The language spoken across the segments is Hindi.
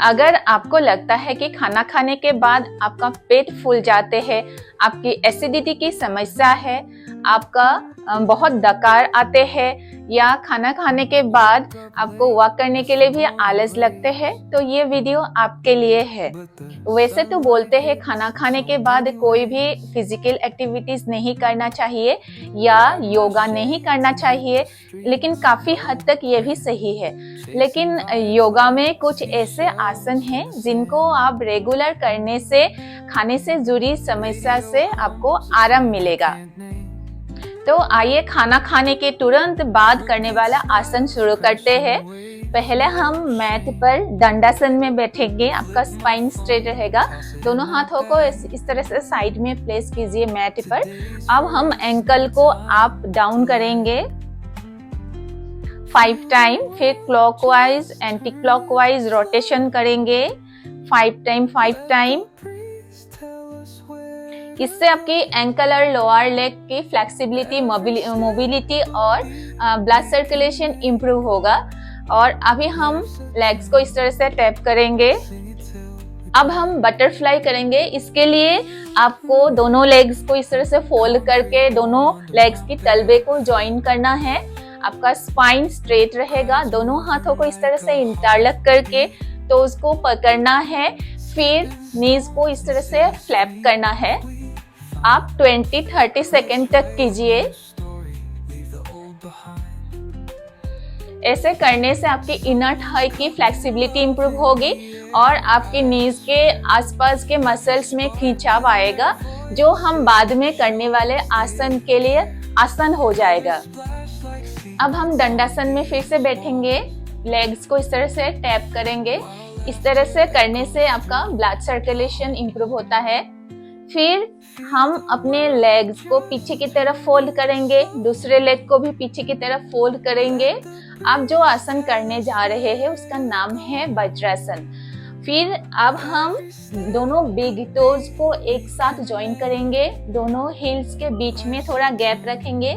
अगर आपको लगता है कि खाना खाने के बाद आपका पेट फूल जाते हैं, आपकी एसिडिटी की समस्या है, आपका बहुत डकार आते हैं या खाना खाने के बाद आपको वॉक करने के लिए भी आलस लगते हैं, तो ये वीडियो आपके लिए है। वैसे तो बोलते हैं खाना खाने के बाद कोई भी फिजिकल एक्टिविटीज नहीं करना चाहिए या योगा नहीं करना चाहिए, लेकिन काफी हद तक ये भी सही है। लेकिन योगा में कुछ ऐसे आसन हैं जिनको आप रेगुलर करने से खाने से जुड़ी समस्या से आपको आराम मिलेगा। तो आइए खाना खाने के तुरंत बाद करने वाला आसन शुरू करते हैं। पहले हम मैट पर दंडासन में बैठेंगे। आपका स्पाइन स्ट्रेट रहेगा। दोनों हाथों को इस तरह से साइड में प्लेस कीजिए मैट पर। अब हम एंकल को अप डाउन करेंगे 5 टाइम, फिर क्लॉकवाइज एंटी क्लॉकवाइज रोटेशन करेंगे 5 टाइम। इससे आपकी एंकल और लोअर लेग की फ्लेक्सिबिलिटी, मोबिलिटी और ब्लड सर्कुलेशन इंप्रूव होगा। और अभी हम लेग्स को इस तरह से टैप करेंगे। अब हम बटरफ्लाई करेंगे। इसके लिए आपको दोनों लेग्स को इस तरह से फोल्ड करके दोनों लेग्स की तलवे को ज्वाइन करना है। आपका स्पाइन स्ट्रेट रहेगा। दोनों हाथों को इस तरह से इंटरलॉक करके तो उसको पकड़ना है। फिर नीज को इस तरह से फ्लैप करना है। आप 20-30 सेकेंड तक कीजिए। ऐसे करने से आपकी इनर थाई की फ्लेक्सिबिलिटी इंप्रूव होगी और आपकी नीज के आसपास के मसल्स में खिंचाव आएगा, जो हम बाद में करने वाले आसन के लिए आसान हो जाएगा। अब हम दंडासन में फिर से बैठेंगे। लेग्स को इस तरह से टैप करेंगे। इस तरह से करने से आपका ब्लड सर्कुलेशन इंप्रूव होता है। फिर हम अपने लेग्स को पीछे की तरफ फोल्ड करेंगे, दूसरे लेग को भी पीछे की तरफ फोल्ड करेंगे। आप जो आसन करने जा रहे हैं उसका नाम है वज्रासन। फिर अब हम दोनों बिग टोज को एक साथ ज्वाइन करेंगे। दोनों हिल्स के बीच में थोड़ा गैप रखेंगे।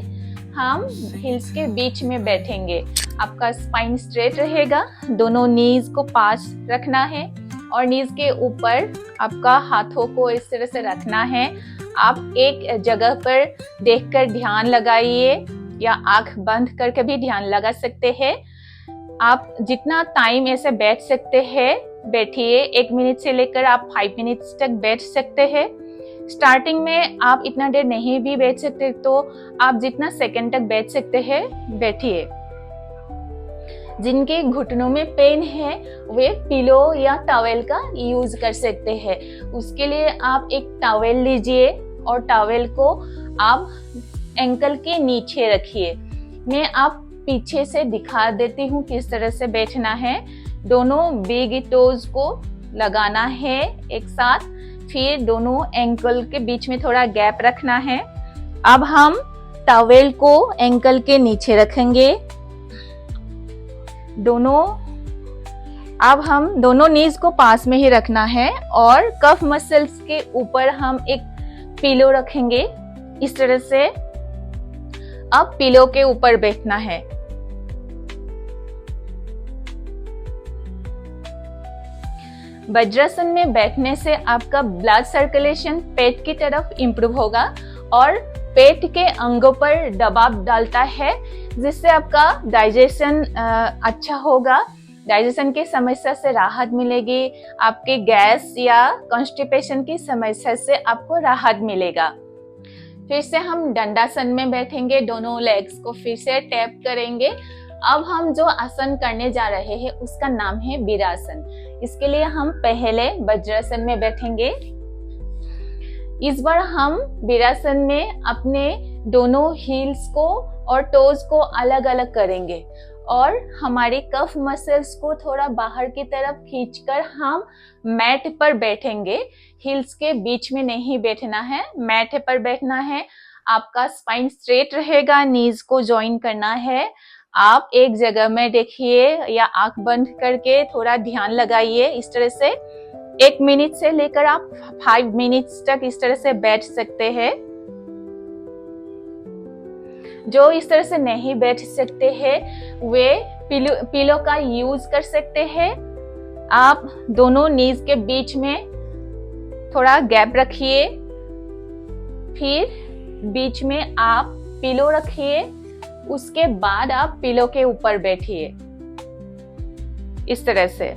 हम हिल्स के बीच में बैठेंगे। आपका स्पाइन स्ट्रेट रहेगा। दोनों नीज को पास रखना है और नीज के ऊपर आपका हाथों को इस तरह से रखना है। आप एक जगह पर देखकर ध्यान लगाइए या आंख बंद करके भी ध्यान लगा सकते हैं। आप जितना टाइम ऐसे बैठ सकते हैं बैठिए। 1 मिनट से लेकर आप 5 मिनट्स तक बैठ सकते हैं। स्टार्टिंग में आप इतना देर नहीं भी बैठ सकते, तो आप जितना सेकंड तक बैठ सकते हैं बैठिए। जिनके घुटनों में पेन है वे पिलो या टॉवेल का यूज कर सकते हैं। उसके लिए आप एक टॉवेल लीजिए और टॉवेल को आप एंकल के नीचे रखिए। मैं आप पीछे से दिखा देती हूँ किस तरह से बैठना है। दोनों बिग टोज को लगाना है एक साथ। फिर दोनों एंकल के बीच में थोड़ा गैप रखना है। अब हम टॉवेल को एंकल के नीचे रखेंगे। अब हम दोनों नीज को पास में ही रखना है और कफ मसल्स के ऊपर हम एक पिलो रखेंगे इस तरह से। अब पिलो के ऊपर बैठना है। वज्रासन में बैठने से आपका ब्लड सर्कुलेशन पेट की तरफ इंप्रूव होगा और पेट के अंगों पर दबाव डालता है, जिससे आपका डाइजेशन अच्छा होगा। डाइजेशन की समस्या से राहत मिलेगी। आपके गैस या कॉन्स्टिपेशन की समस्या से आपको राहत मिलेगा। फिर से हम दंडासन में बैठेंगे। दोनों लेग्स को फिर से टैप करेंगे। अब हम जो आसन करने जा रहे हैं उसका नाम है वीरासन। इसके लिए हम पहले वज्रासन में बैठेंगे। इस बार हम वीरासन में अपने दोनों हील्स को और टोज को अलग अलग करेंगे और हमारी कफ मसल्स को थोड़ा बाहर की तरफ खींचकर हम मैट पर बैठेंगे। हील्स के बीच में नहीं बैठना है, मैट पर बैठना है। आपका स्पाइन स्ट्रेट रहेगा, नीज को ज्वाइन करना है। आप एक जगह में देखिए या आंख बंद करके थोड़ा ध्यान लगाइए। इस तरह से 1 मिनट से लेकर आप 5 मिनट्स तक इस तरह से बैठ सकते हैं। जो इस तरह से नहीं बैठ सकते हैं वे पिलो का यूज कर सकते हैं। आप दोनों नीज के बीच में थोड़ा गैप रखिए, फिर बीच में आप पिलो रखिए, उसके बाद आप पिलो के ऊपर बैठिए इस तरह से।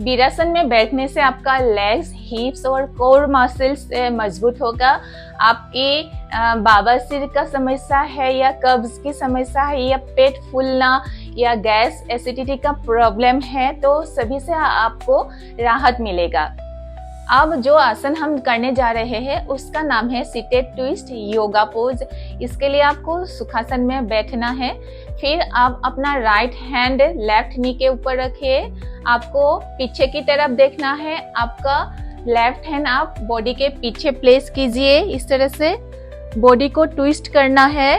वीरासन में बैठने से आपका लेग्स, हिप्स और कोर मसल्स मजबूत होगा। आपकी बवासीर का समस्या है या कब्ज की समस्या है या पेट फूलना या गैस एसिडिटी का प्रॉब्लम है तो सभी से आपको राहत मिलेगा। अब जो आसन हम करने जा रहे हैं उसका नाम है सीटेड ट्विस्ट योगा पोज। इसके लिए आपको सुखासन में बैठना है। फिर आप अपना राइट हैंड लेफ्ट नी के ऊपर रखिए। आपको पीछे की तरफ देखना है। आपका लेफ्ट हैंड आप बॉडी के पीछे प्लेस कीजिए। इस तरह से बॉडी को ट्विस्ट करना है।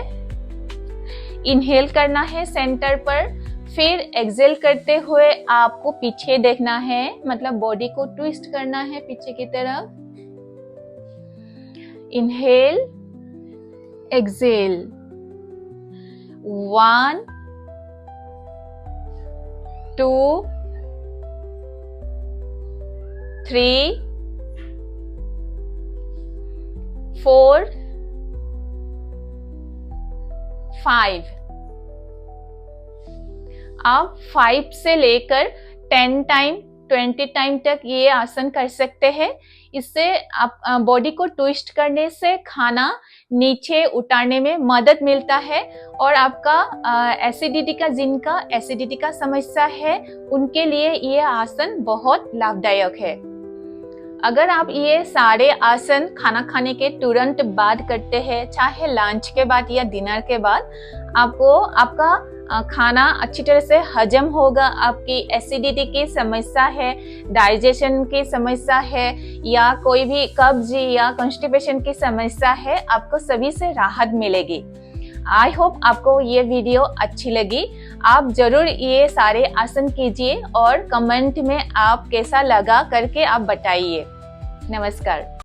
इनहेल करना है सेंटर पर, फिर एक्सेल करते हुए आपको पीछे देखना है, मतलब बॉडी को ट्विस्ट करना है पीछे की तरफ। Inhale, exhale, 1 2 3 4 5। आप 5 से लेकर 10 टाइम 20 टाइम तक ये आसन कर सकते हैं। इससे आप बॉडी को ट्विस्ट करने से खाना नीचे उतारने में मदद मिलता है और आपका एसिडिटी का समस्या है उनके लिए ये आसन बहुत लाभदायक है। अगर आप ये सारे आसन खाना खाने के तुरंत बाद करते हैं, चाहे लंच के बाद या डिनर के बाद, आपका खाना अच्छी तरह से हजम होगा। आपकी एसिडिटी की समस्या है, डाइजेशन की समस्या है या कोई भी कब्ज या कॉन्स्टिपेशन की समस्या है, आपको सभी से राहत मिलेगी। आई होप आपको ये वीडियो अच्छी लगी। आप जरूर ये सारे आसन कीजिए और कमेंट में आप कैसा लगा करके आप बताइए। नमस्कार।